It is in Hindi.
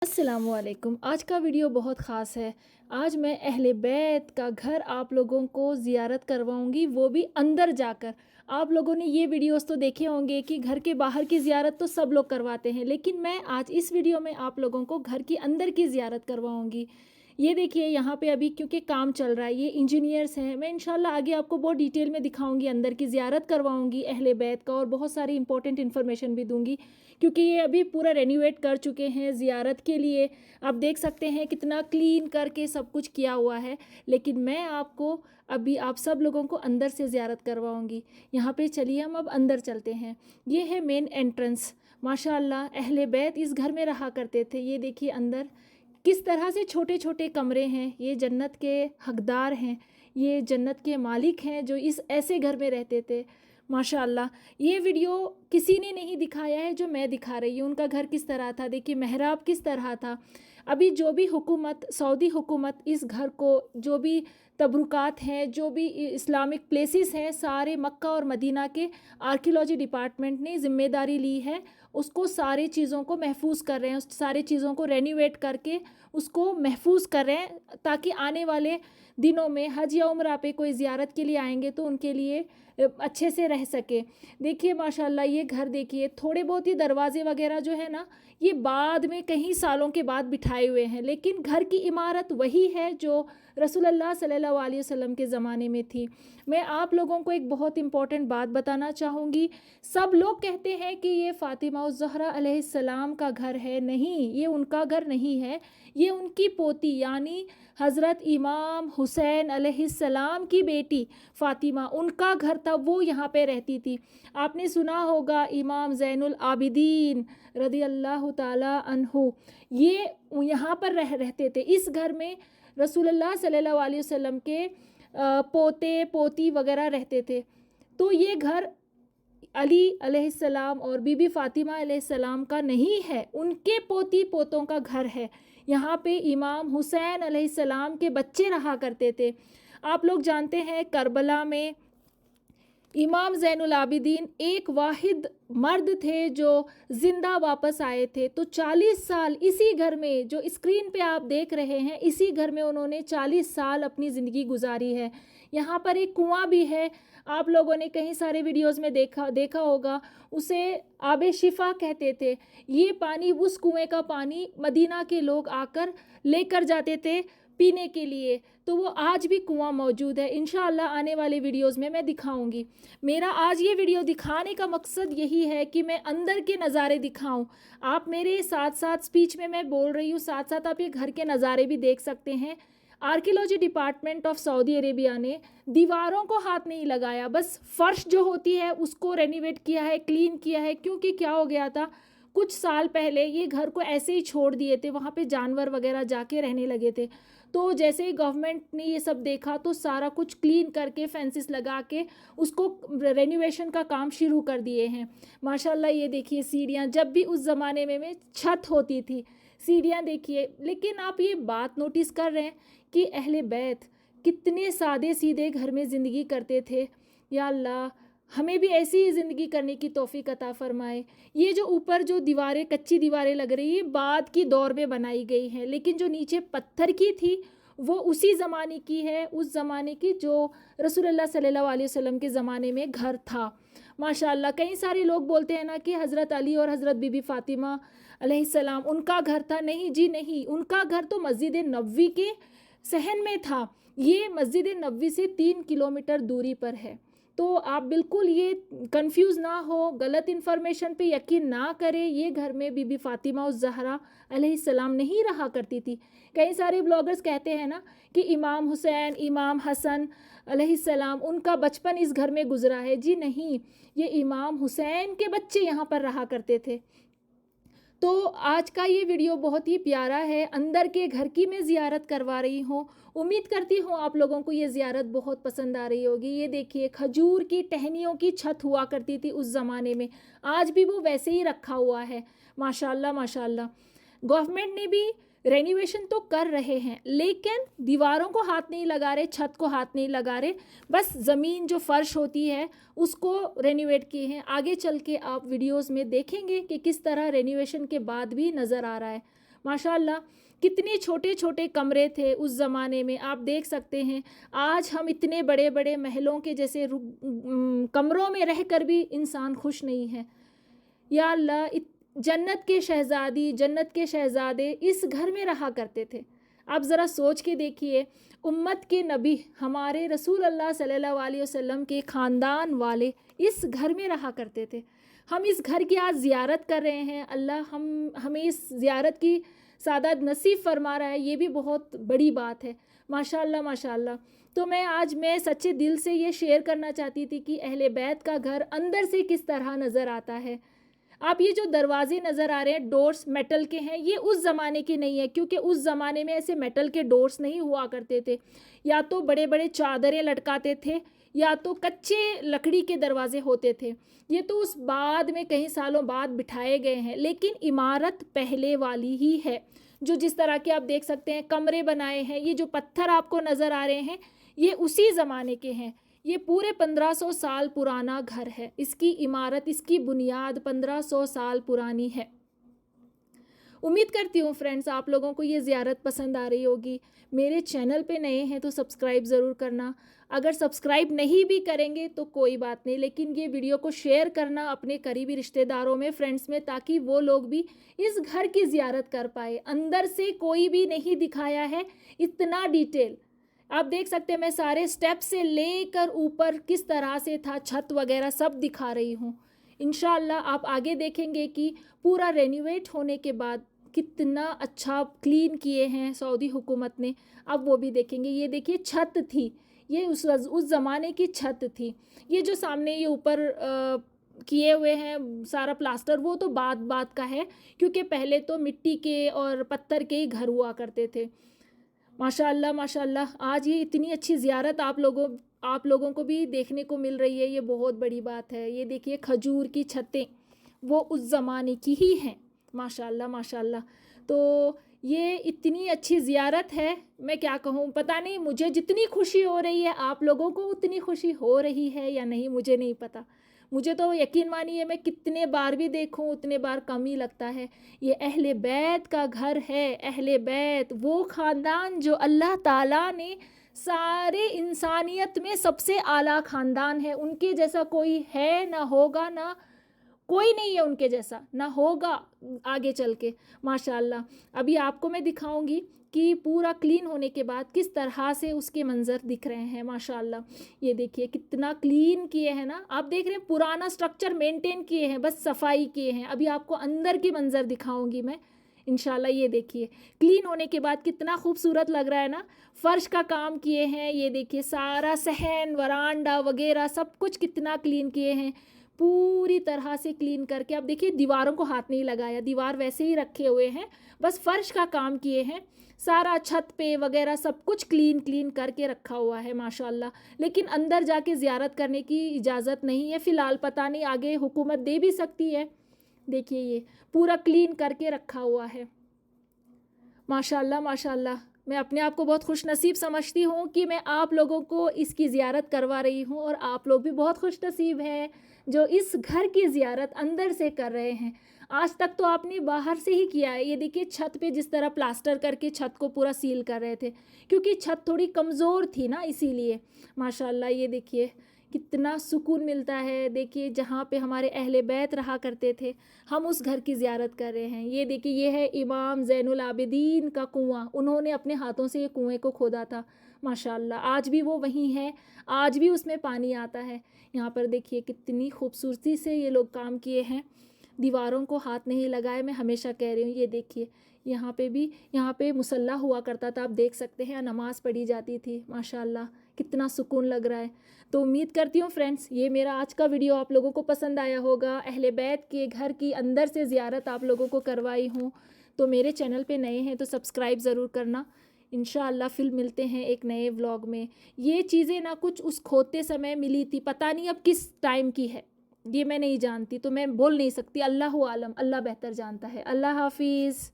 अस्सलामुअलैकुम। आज का वीडियो बहुत ख़ास है। आज मैं अहले बैत का घर आप लोगों को ज़ियारत करवाऊंगी, वो भी अंदर जाकर। आप लोगों ने ये वीडियोस तो देखे होंगे कि घर के बाहर की ज़ियारत तो सब लोग करवाते हैं, लेकिन मैं आज इस वीडियो में आप लोगों को घर की अंदर की ज़ियारत करवाऊंगी। ये देखिए यहाँ पे अभी क्योंकि काम चल रहा है, ये इंजीनियर्स हैं। मैं इंशाल्लाह आगे आपको बहुत डिटेल में दिखाऊंगी, अंदर की ज़ियारत करवाऊंगी अहले बैत का, और बहुत सारी इंपॉर्टेंट इन्फॉर्मेशन भी दूंगी क्योंकि ये अभी पूरा रेनोवेट कर चुके हैं ज़ियारत के लिए। आप देख सकते हैं कितना क्लीन करके सब कुछ किया हुआ है। लेकिन मैं आपको अभी आप सब लोगों को अंदर से ज़ियारत करवाऊंगी। यहाँ पे चलिए हम अब अंदर चलते हैं। ये है मेन एंट्रेंस। माशाल्लाह अहले बैत इस घर में रहा करते थे। ये देखिए अंदर किस तरह से छोटे छोटे कमरे हैं। ये जन्नत के हकदार हैं, ये जन्नत के मालिक हैं जो इस ऐसे घर में रहते थे। माशाल्लाह ये वीडियो किसी ने नहीं दिखाया है जो मैं दिखा रही हूँ। उनका घर किस तरह था, देखिए मेहराब किस तरह था। अभी जो भी हुकूमत, सऊदी हुकूमत इस घर को, जो भी तबरुकात हैं, जो भी इस्लामिक प्लेसेस हैं, सारे मक्का और मदीना के आर्कियोलॉजी डिपार्टमेंट ने ज़िम्मेदारी ली है। उसको सारी चीज़ों को महफूज कर रहे हैं, उस सारी चीज़ों को रेनोवेट करके उसको महफूज कर रहे हैं, ताकि आने वाले दिनों में हज या उम्रा पे कोई ज़ियारत के लिए आएंगे तो उनके लिए अच्छे से रह सके। देखिए माशाल्लाह ये घर देखिए, थोड़े बहुत ही दरवाजे वगैरह जो है ना, ये बाद में कई सालों के बाद बिठाए हुए हैं, लेकिन घर की इमारत वही है जो रसूलुल्लाह सल्लल्लाहु अलैहि वसल्लम के ज़माने में थी। मैं आप लोगों को एक बहुत इंपॉर्टेंट बात बताना चाहूँगी। सब लोग कहते हैं कि ये फ़ातिमा उज़ ज़हरा अलैहिस्सलाम का घर है। नहीं, ये उनका घर नहीं है, ये उनकी पोती यानी हज़रत इमाम हुसैन अलैहिस्सलाम की बेटी फ़ातिमा, उनका घर था, वो यहाँ पे रहती थी। आपने सुना होगा इमाम ज़ैनुल आबिदीन रज़ी अल्लाह ताला अन्हु, ये यहाँ पर रहते थे। इस घर में रसूलुल्लाह सल्लल्लाहु अलैहि वसल्लम के पोते पोती वगैरह रहते थे। तो ये घर अली अलैहिस्सलाम और बीबी फ़ातिमा अलैहिस्सलाम का नहीं है, उनके पोती पोतों का घर है। यहाँ पे इमाम हुसैन अलैहिस्सलाम के बच्चे रहा करते थे। आप लोग जानते हैं करबला में इमाम ज़ैनुल आबिदीन एक वाहिद मर्द थे जो ज़िंदा वापस आए थे। तो 40 साल इसी घर में, जो स्क्रीन पे आप देख रहे हैं, इसी घर में उन्होंने 40 साल अपनी ज़िंदगी गुजारी है। यहाँ पर एक कुआं भी है, आप लोगों ने कई सारे वीडियोस में देखा होगा, उसे आबे शिफा कहते थे। ये पानी, उस कुएं का पानी मदीना के लोग आकर लेकर जाते थे पीने के लिए। तो वो आज भी कुआं मौजूद है। इंशाअल्लाह आने वाले वीडियोस में मैं दिखाऊंगी। मेरा आज ये वीडियो दिखाने का मकसद यही है कि मैं अंदर के नज़ारे दिखाऊं। आप मेरे साथ साथ, स्पीच में मैं बोल रही हूँ, साथ साथ आप ये घर के नज़ारे भी देख सकते हैं। Archaeology department of Saudi Arabia ने दीवारों को हाथ नहीं लगाया, बस फर्श जो होती है उसको रेनोवेट किया है, क्लीन किया है। क्योंकि क्या हो गया था, कुछ साल पहले ये घर को ऐसे ही छोड़ दिए थे, वहाँ पे जानवर वगैरह जाके रहने लगे थे। तो जैसे ही गवर्नमेंट ने ये सब देखा तो सारा कुछ क्लीन करके फेंसेस लगा के उसको रेनोवेशन का काम शुरू कर दिए हैं। माशाल्लाह ये देखिए सीढ़ियाँ, जब भी उस ज़माने में छत होती थी, सीढ़ियाँ देखिए। लेकिन आप ये बात नोटिस कर रहे हैं कि अहले बैत कितने सादे सीधे घर में ज़िंदगी करते थे। या अल्लाह हमें भी ऐसी ही ज़िंदगी करने की तौफीक अता फ़रमाए। ये जो ऊपर जो दीवारें, कच्ची दीवारें लग रही है, बाद की दौर में बनाई गई हैं, लेकिन जो नीचे पत्थर की थी वो उसी ज़माने की है, उस ज़माने की जो रसूलुल्लाह सल्लल्लाहु अलैहि वसल्लम के ज़माने में घर था। माशाल्लाह कई सारे लोग बोलते हैं ना कि हज़रत अली और हज़रत बीबी फ़ातिमा अलैहिस्सलाम उनका घर था। नहीं जी नहीं, उनका घर तो मस्जिद नबवी के सहन में था। ये मस्जिद नबवी से 3 किलोमीटर दूरी पर है। तो आप बिल्कुल ये कंफ्यूज ना हो, गलत इन्फॉर्मेशन पे यकीन ना करें। ये घर में बीबी फ़ातिमा उज़ ज़हरा अलैहिस्सलाम नहीं रहा करती थी। कई सारे ब्लॉगर्स कहते हैं ना कि इमाम हुसैन, इमाम हसन अलैहिस्सलाम, उनका बचपन इस घर में गुजरा है। जी नहीं, ये इमाम हुसैन के बच्चे यहाँ पर रहा करते थे। तो आज का ये वीडियो बहुत ही प्यारा है। अंदर के घर की मैं ज़ियारत करवा रही हूँ। उम्मीद करती हूँ आप लोगों को ये ज़ियारत बहुत पसंद आ रही होगी। ये देखिए खजूर की टहनियों की छत हुआ करती थी उस ज़माने में, आज भी वो वैसे ही रखा हुआ है। माशाल्लाह माशाल्लाह। गवर्नमेंट ने भी रेनोवेशन तो कर रहे हैं, लेकिन दीवारों को हाथ नहीं लगा रहे, छत को हाथ नहीं लगा रहे, बस ज़मीन जो फ़र्श होती है उसको रेनोवेट किए हैं। आगे चल के आप वीडियोस में देखेंगे कि किस तरह रेनोवेशन के बाद भी नज़र आ रहा है। माशाल्लाह कितने छोटे छोटे कमरे थे उस ज़माने में, आप देख सकते हैं। आज हम इतने बड़े बड़े महलों के जैसे कमरों में रहकर भी इंसान खुश नहीं है। या अल्लाह, जन्नत के शहज़ादी, जन्नत के शहज़ादे इस घर में रहा करते थे। आप ज़रा सोच के देखिए, उम्मत के नबी हमारे रसूल अल्लाह सल्लल्लाहु अलैहि वसल्लम के ख़ानदान वाले इस घर में रहा करते थे। हम इस घर की आज ज़ियारत कर रहे हैं। अल्लाह हमें इस ज़ियारत की सादत नसीब फरमा रहा है, ये भी बहुत बड़ी बात है। माशाअल्लाह माशाअल्लाह। तो मैं सच्चे दिल से ये शेयर करना चाहती थी कि अहले बैत का घर अंदर से किस तरह नज़र आता है। आप ये जो दरवाजे नज़र आ रहे हैं, डोर्स मेटल के हैं, ये उस ज़माने के नहीं है, क्योंकि उस ज़माने में ऐसे मेटल के डोर्स नहीं हुआ करते थे। या तो बड़े बड़े चादरें लटकाते थे, या तो कच्चे लकड़ी के दरवाजे होते थे। ये तो उस बाद में कई सालों बाद बिठाए गए हैं, लेकिन इमारत पहले वाली ही है। जो जिस तरह के आप देख सकते हैं कमरे बनाए हैं, ये जो पत्थर आपको नज़र आ रहे हैं, ये उसी ज़माने के हैं। ये पूरे 1500 साल पुराना घर है। इसकी इमारत, इसकी बुनियाद 1500 साल पुरानी है। उम्मीद करती हूँ फ्रेंड्स आप लोगों को ये ज़ियारत पसंद आ रही होगी। मेरे चैनल पे नए हैं तो सब्सक्राइब ज़रूर करना। अगर सब्सक्राइब नहीं भी करेंगे तो कोई बात नहीं, लेकिन ये वीडियो को शेयर करना अपने करीबी रिश्तेदारों में, फ्रेंड्स में, ताकि वो लोग भी इस घर की ज़ियारत कर पाए। अंदर से कोई भी नहीं दिखाया है इतना डिटेल। आप देख सकते हैं मैं सारे स्टेप से लेकर ऊपर किस तरह से था, छत वगैरह सब दिखा रही हूँ। इंशाअल्लाह आप आगे देखेंगे कि पूरा रेनोवेट होने के बाद कितना अच्छा क्लीन किए हैं सऊदी हुकूमत ने, अब वो भी देखेंगे। ये देखिए छत थी, ये उस ज़माने की छत थी। ये जो सामने ये ऊपर किए हुए हैं सारा प्लास्टर, वो तो बात का है, क्योंकि पहले तो मिट्टी के और पत्थर के ही घर हुआ करते थे। माशाअल्लाह माशाअल्लाह, आज ये इतनी अच्छी ज़ियारत आप लोगों को भी देखने को मिल रही है, ये बहुत बड़ी बात है। ये देखिए खजूर की छतें वो उस ज़माने की ही हैं। माशाअल्लाह माशाअल्लाह। तो ये इतनी अच्छी ज़ियारत है, मैं क्या कहूँ, पता नहीं मुझे जितनी खुशी हो रही है आप लोगों को उतनी खुशी हो रही है या नहीं, मुझे नहीं पता। मुझे तो यकीन मानिए मैं कितने बार भी देखूं उतने बार कम ही लगता है। ये अहले बैत का घर है। अहले बैत वो ख़ानदान जो अल्लाह ताला ने सारे इंसानियत में सबसे आला ख़ानदान है। उनके जैसा कोई है ना होगा, ना कोई नहीं है उनके जैसा, ना होगा आगे चल के। माशाअल्लाह अभी आपको मैं दिखाऊंगी कि पूरा क्लीन होने के बाद किस तरह से उसके मंज़र दिख रहे हैं। माशाअल्लाह ये देखिए कितना क्लीन किए हैं ना, आप देख रहे हैं पुराना स्ट्रक्चर मेंटेन किए हैं, बस सफाई किए हैं। अभी आपको अंदर की मंज़र दिखाऊंगी मैं इंशाल्लाह। ये देखिए क्लीन होने के बाद कितना खूबसूरत लग रहा है ना। फ़र्श का काम किए हैं, ये देखिए सारा सहन वरांडा वगैरह सब कुछ कितना क्लीन किए हैं, पूरी तरह से क्लीन करके। अब देखिए दीवारों को हाथ नहीं लगाया, दीवार वैसे ही रखे हुए हैं, बस फ़र्श का काम किए हैं। सारा छत पे वगैरह सब कुछ क्लीन करके रखा हुआ है माशाल्लाह। लेकिन अंदर जाके ज़ियारत करने की इजाज़त नहीं है फ़िलहाल, पता नहीं आगे हुकूमत दे भी सकती है। देखिए ये पूरा क्लीन करके रखा हुआ है। माशाल्लाह माशाल्लाह, मैं अपने आप को बहुत खुश नसीब समझती हूँ कि मैं आप लोगों को इसकी ज़ियारत करवा रही हूँ, और आप लोग भी बहुत खुश नसीब हैं जो इस घर की ज़ियारत अंदर से कर रहे हैं। आज तक तो आपने बाहर से ही किया है। ये देखिए छत पे जिस तरह प्लास्टर करके छत को पूरा सील कर रहे थे, क्योंकि छत थोड़ी कमज़ोर थी ना, इसीलिए। माशाल्लाह ये देखिए कितना सुकून मिलता है। देखिए जहाँ पे हमारे अहले बैत रहा करते थे, हम उस घर की ज़ियारत कर रहे हैं। ये देखिए ये है इमाम ज़ैनुल आबिदीन का कुआं, उन्होंने अपने हाथों से ये कुएं को खोदा था। माशाल्लाह आज भी वो वहीं है, आज भी उसमें पानी आता है। यहाँ पर देखिए कितनी खूबसूरती से ये लोग काम किए हैं, दीवारों को हाथ नहीं लगाए। मैं हमेशा कह रही हूँ ये देखिए यहाँ पे मुसल्ला हुआ करता था, आप देख सकते हैं, नमाज़ पढ़ी जाती थी। माशाल्लाह कितना सुकून लग रहा है। तो उम्मीद करती हूँ फ्रेंड्स ये मेरा आज का वीडियो आप लोगों को पसंद आया होगा। अहले बैत के घर की अंदर से ज़ियारत आप लोगों को करवाई हूँ। तो मेरे चैनल पे नए हैं तो सब्सक्राइब ज़रूर करना। इंशाअल्लाह फिर मिलते हैं एक नए व्लॉग में। ये चीज़ें ना कुछ उस खोदते समय मिली थी, पता नहीं अब किस टाइम की है, ये मैं नहीं जानती, तो मैं बोल नहीं सकती। अल्लाहु आलम, अल्लाह बेहतर जानता है। अल्लाह हाफिज़।